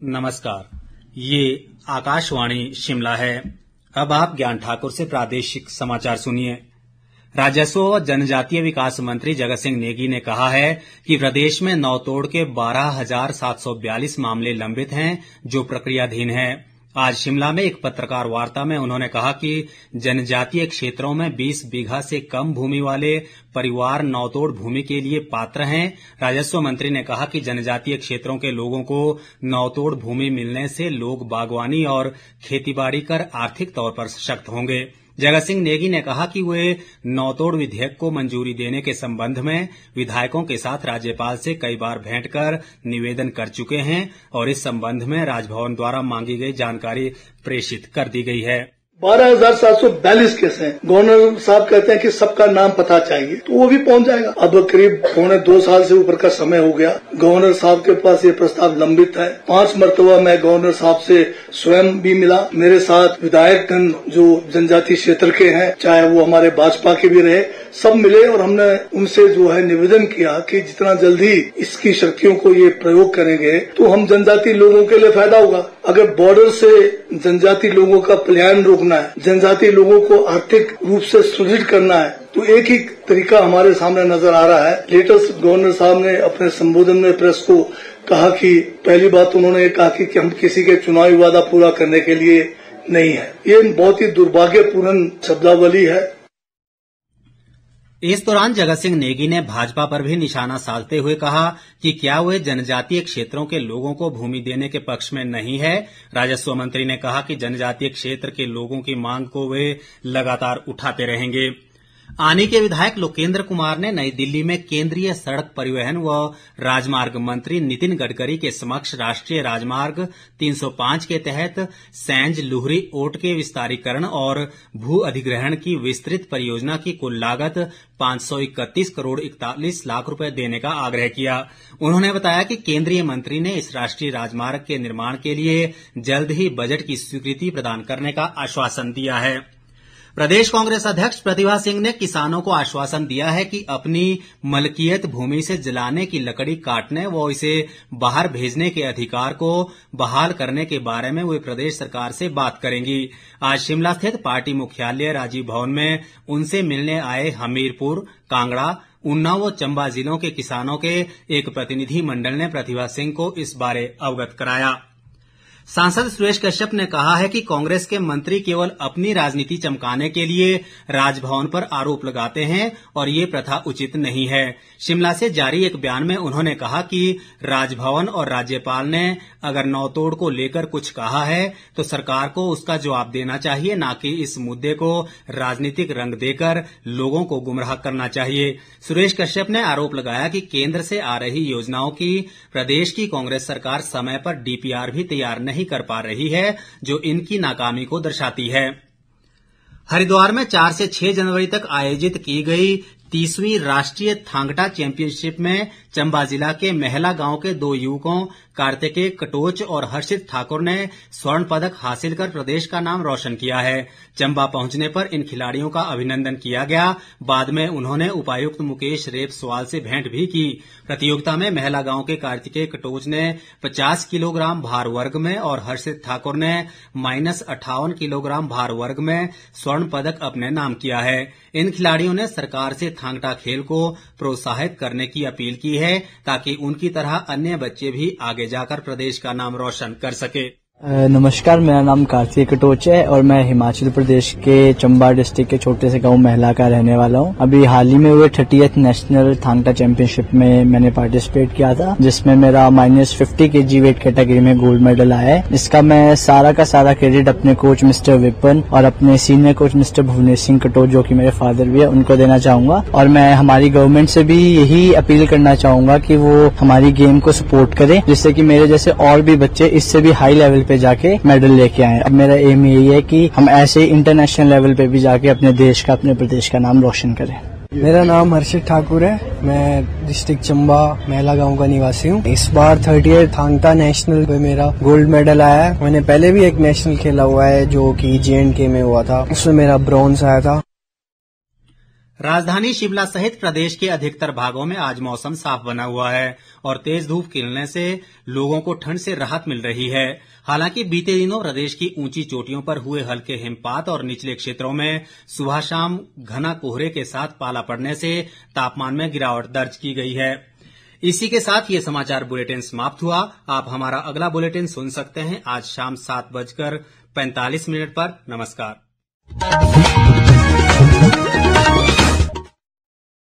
नमस्कार, ये आकाशवाणी शिमला है। अब आप ज्ञान ठाकुर से प्रादेशिक समाचार सुनिए। राजस्व व जनजातीय विकास मंत्री जगत सिंह नेगी ने कहा है कि प्रदेश में नौतोड़ के 12,742 मामले लंबित हैं, जो प्रक्रियाधीन हैं। आज शिमला में एक पत्रकार वार्ता में उन्होंने कहा कि जनजातीय क्षेत्रों में 20 बीघा से कम भूमि वाले परिवार नौतोड़ भूमि के लिए पात्र हैं। राजस्व मंत्री ने कहा कि जनजातीय क्षेत्रों के लोगों को नौतोड़ भूमि मिलने से लोग बागवानी और खेतीबाड़ी कर आर्थिक तौर पर सशक्त होंगे। जगत सिंह नेगी ने कहा कि वे नौतोड़ विधेयक को मंजूरी देने के संबंध में विधायकों के साथ राज्यपाल से कई बार भेंट कर निवेदन कर चुके हैं और इस संबंध में राजभवन द्वारा मांगी गई जानकारी प्रेषित कर दी गई है। 12,742 केस हैं। गवर्नर साहब कहते हैं कि सबका नाम पता चाहिए, तो वो भी पहुंच जाएगा। अब करीब 2.25 साल से ऊपर का समय हो गया। गवर्नर साहब के पास ये प्रस्ताव लंबित है। 5 मरतबा मैं गवर्नर साहब से स्वयं भी मिला। मेरे साथ विधायकगण जो जनजातीय क्षेत्र के हैं, चाहे वो हमारे भाजपा के भी रहे, सब मिले और हमने उनसे जो है निवेदन किया कि जितना जल्दी इसकी शक्तियों को ये प्रयोग करेंगे तो हम जनजातीय लोगों के लिए फायदा होगा। अगर बॉर्डर से जनजातीय लोगों का पलायन रोकना है, जनजातीय लोगों को आर्थिक रूप से सुदृढ़ करना है, तो एक ही तरीका हमारे सामने नजर आ रहा है। लेटेस्ट गवर्नर साहब ने अपने संबोधन में प्रेस को कहा कि पहली बात उन्होंने कहा कि हम किसी के चुनावी वादा पूरा करने के लिए नहीं है। ये बहुत ही दुर्भाग्यपूर्ण शब्दावली है। इस दौरान जगत सिंह नेगी ने भाजपा पर भी निशाना साधते हुए कहा कि क्या वे जनजातीय क्षेत्रों के लोगों को भूमि देने के पक्ष में नहीं है। राजस्व मंत्री ने कहा कि जनजातीय क्षेत्र के लोगों की मांग को वे लगातार उठाते रहेंगे। आनी के विधायक लोकेंद्र कुमार ने नई दिल्ली में केंद्रीय सड़क परिवहन व राजमार्ग मंत्री नितिन गडकरी के समक्ष राष्ट्रीय राजमार्ग 305 के तहत सैंज लुहरी ओट के विस्तारीकरण और भू अधिग्रहण की विस्तृत परियोजना की कुल लागत 531 करोड़ 41 लाख रुपए देने का आग्रह किया। उन्होंने बताया कि केंद्रीय मंत्री ने इस राष्ट्रीय राजमार्ग के निर्माण के लिए जल्द ही बजट की स्वीकृति प्रदान करने का आश्वासन दिया है। प्रदेश कांग्रेस अध्यक्ष प्रतिभा सिंह ने किसानों को आश्वासन दिया है कि अपनी मलकियत भूमि से जलाने की लकड़ी काटने व इसे बाहर भेजने के अधिकार को बहाल करने के बारे में वे प्रदेश सरकार से बात करेंगी। आज शिमला स्थित पार्टी मुख्यालय राजीव भवन में उनसे मिलने आए हमीरपुर, कांगड़ा, उन्नाव व चंबा जिलों के किसानों के एक प्रतिनिधि मंडल ने प्रतिभा सिंह को इस बारे अवगत कराया। सांसद सुरेश कश्यप ने कहा है कि कांग्रेस के मंत्री केवल अपनी राजनीति चमकाने के लिए राजभवन पर आरोप लगाते हैं और ये प्रथा उचित नहीं है। शिमला से जारी एक बयान में उन्होंने कहा कि राजभवन और राज्यपाल ने अगर नौतोड़ को लेकर कुछ कहा है तो सरकार को उसका जवाब देना चाहिए, न कि इस मुद्दे को राजनीतिक रंग देकर लोगों को गुमराह करना चाहिए। सुरेश कश्यप ने आरोप लगाया कि केंद्र से आ रही योजनाओं की प्रदेश की कांग्रेस सरकार समय पर डीपीआर भी तैयार नहीं कर पा रही है, जो इनकी नाकामी को दर्शाती है। हरिद्वार में 4 से 6 जनवरी तक आयोजित की गई 30वीं राष्ट्रीय थांगटा चैंपियनशिप में चंबा जिला के महला गांव के 2 युवकों कार्तिकेय कटोच और हर्षित ठाकुर ने स्वर्ण पदक हासिल कर प्रदेश का नाम रोशन किया है। चंबा पहुंचने पर इन खिलाड़ियों का अभिनंदन किया गया। बाद में उन्होंने उपायुक्त मुकेश रेपस्वाल से भेंट भी की। प्रतियोगिता में महला गांव के कार्तिकेय कटोच ने 50 किलोग्राम भार वर्ग में और हर्षित ठाकुर ने -58 किलोग्राम भार वर्ग में स्वर्ण पदक अपने नाम किया है। इन खिलाड़ियों ने सरकार से थांगटा खेल को प्रोत्साहित करने की अपील की है, ताकि उनकी तरह अन्य बच्चे भी आगे जाकर प्रदेश का नाम रोशन कर सके। नमस्कार, मेरा नाम कार्तिकेय कटोच है और मैं हिमाचल प्रदेश के चंबा डिस्ट्रिक्ट के छोटे से गांव महला का रहने वाला हूं। अभी हाल ही में हुए 30th नेशनल थांगटा चैंपियनशिप में मैंने पार्टिसिपेट किया था, जिसमें मेरा -50 kg वेट कैटेगरी में गोल्ड मेडल आया है। इसका मैं सारा का सारा क्रेडिट अपने कोच मिस्टर विपिन और अपने senior coach mister Bhuvnesh Singh Katoch, जो कि मेरे फादर भी है, उनको देना चाहूंगा। और मैं हमारी गवर्नमेंट से भी यही अपील करना चाहूंगा कि वो हमारी गेम को सपोर्ट करे, जिससे कि मेरे जैसे और भी बच्चे इससे भी हाई लेवल पे जाके मेडल लेके आए। अब मेरा एम यही है कि हम ऐसे इंटरनेशनल लेवल पे भी जाके अपने देश का, अपने प्रदेश का नाम रोशन करें। मेरा नाम हर्षित ठाकुर है। मैं डिस्ट्रिक्ट चंबा महला गांव का निवासी हूँ। इस बार 30th थांगटा नेशनल पे मेरा गोल्ड मेडल आया है। मैंने पहले भी एक नेशनल खेला हुआ है जो कि J&K में हुआ था, उसमें मेरा ब्रॉन्ज आया था। राजधानी शिमला सहित प्रदेश के अधिकतर भागों में आज मौसम साफ बना हुआ है और तेज धूप खिलने से लोगों को ठंड से राहत मिल रही है। हालांकि बीते दिनों प्रदेश की ऊंची चोटियों पर हुए हल्के हिमपात और निचले क्षेत्रों में सुबह शाम घना कोहरे के साथ पाला पड़ने से तापमान में गिरावट दर्ज की गई है। इसी के साथ ये समाचार बुलेटिन समाप्त हुआ। आप हमारा अगला बुलेटिन सुन सकते हैं आज शाम 7:45 पर। नमस्कार।